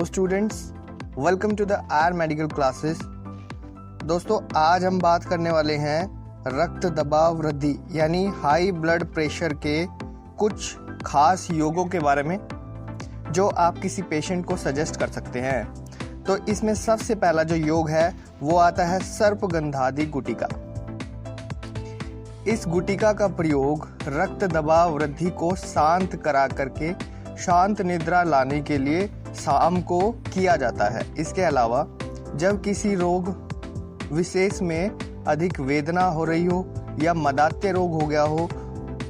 Hello students, welcome to the R medical classes. दोस्तों, आज हम बात करने वाले हैं रक्त दबाव वृद्धि यानी हाई ब्लड प्रेशर के कुछ खास योगों के बारे में जो आप किसी पेशेंट को सजेस्ट कर सकते हैं। तो इसमें सबसे पहला जो योग है वो आता है सर्पगंधादि गुटिका। इस गुटिका का प्रयोग रक्त दबाव वृद्धि को शांत करा करके शांत निद्रा लाने के लिए शाम को किया जाता है। इसके अलावा जब किसी रोग विशेष में अधिक वेदना हो रही हो या मदात्य रोग हो गया हो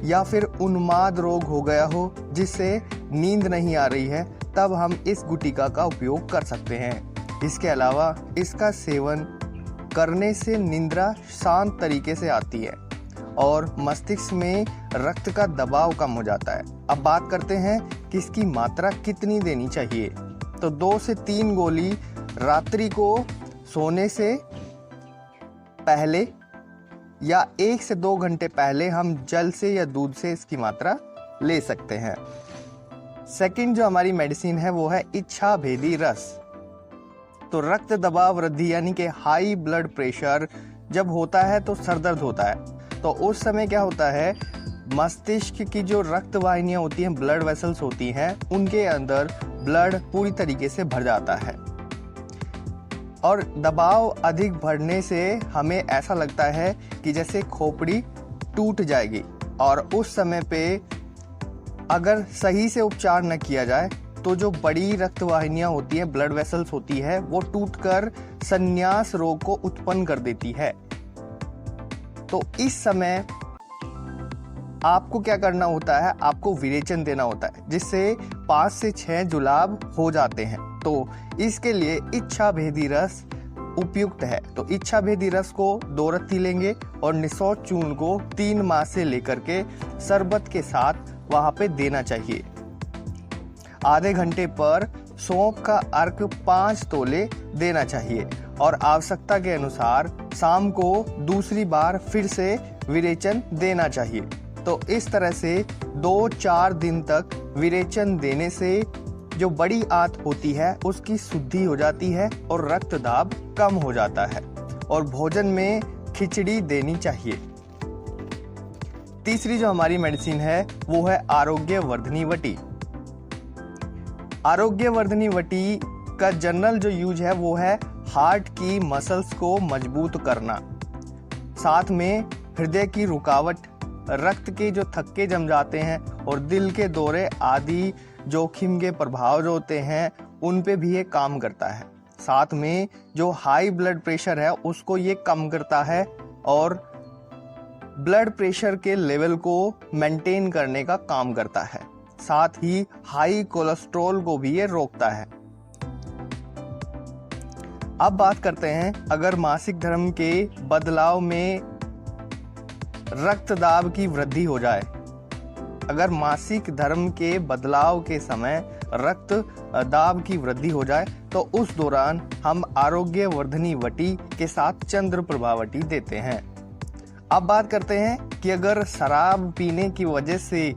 या फिर उन्माद रोग हो गया हो जिससे नींद नहीं आ रही है, तब हम इस गुटिका का उपयोग कर सकते हैं। इसके अलावा इसका सेवन करने से निद्रा शांत तरीके से आती है और मस्तिष्क में रक्त का दबाव कम हो जाता है। अब बात करते हैं कि इसकी मात्रा कितनी देनी चाहिए। तो 2 से 3 गोली रात्रि को सोने से पहले या 1 से 2 घंटे पहले हम जल से या दूध से इसकी मात्रा ले सकते हैं। सेकंड जो हमारी मेडिसिन है वो है इच्छा भेदी रस। तो रक्त दबाव वृद्धि यानी कि हाई ब्लड प्रेशर जब होता है तो सर दर्द होता है। तो उस समय क्या होता है, मस्तिष्क की जो रक्त वाहिनियां होती हैं, ब्लड वेसल्स होती हैं, उनके अंदर ब्लड पूरी तरीके से भर जाता है और दबाव अधिक बढ़ने से हमें ऐसा लगता है कि जैसे खोपड़ी टूट जाएगी। और उस समय पे अगर सही से उपचार न किया जाए तो जो बड़ी रक्त वाहिनियां होती हैं, ब्लड वेसल्स होती है, वो टूटकर संन्यास रोग को उत्पन्न कर देती है। तो इस समय आपको क्या करना होता है, आपको विरेचन देना होता है जिससे 5 से 6 जुलाब हो जाते हैं। तो इसके लिए इच्छा भेदी रस उपयुक्त है। तो इच्छा भेदी रस को 2 रत्ती लेंगे और निसौच चूर्ण को 3 माह से लेकर के शरबत के साथ वहां पे देना चाहिए। आधे घंटे पर सौंफ का अर्क 5 तोले देना चाहिए और आवश्यकता के अनुसार शाम को दूसरी बार फिर से विरेचन देना चाहिए। तो इस तरह से 2-4 दिन तक विरेचन देने से जो बड़ी आंत होती है उसकी शुद्धि हो जाती है और रक्त दाब कम हो जाता है। और भोजन में खिचड़ी देनी चाहिए। तीसरी जो हमारी मेडिसिन है वो है आरोग्य वर्धनी वटी। आरोग्य वर्धनी वटी का जनरल जो यूज है वो है हार्ट की मसल्स को मजबूत करना, साथ में हृदय की रुकावट, रक्त के जो थक्के जम जाते हैं और दिल के दौरे आदि जोखिम के प्रभाव जो होते हैं उन पे भी ये काम करता है। साथ में जो हाई ब्लड प्रेशर है उसको ये कम करता है और ब्लड प्रेशर के लेवल को मेंटेन करने का काम करता है। साथ ही हाई कोलेस्ट्रॉल को भी ये रोकता है। अब बात करते हैं, अगर मासिक धर्म के बदलाव में रक्त दाब की वृद्धि हो जाए, अगर मासिक धर्म के बदलाव के समय रक्त दाब की वृद्धि हो जाए तो उस दौरान हम आरोग्य वर्धनी वटी के साथ चंद्र प्रभा वटी देते हैं। अब बात करते हैं कि अगर शराब पीने की वजह से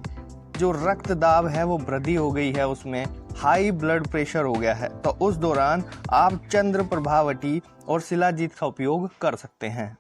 जो रक्त दाब है वो वृद्धि हो गई है, उसमें हाई ब्लड प्रेशर हो गया है, तो उस दौरान आप चंद्र प्रभावटी और शिलाजीत का उपयोग कर सकते हैं।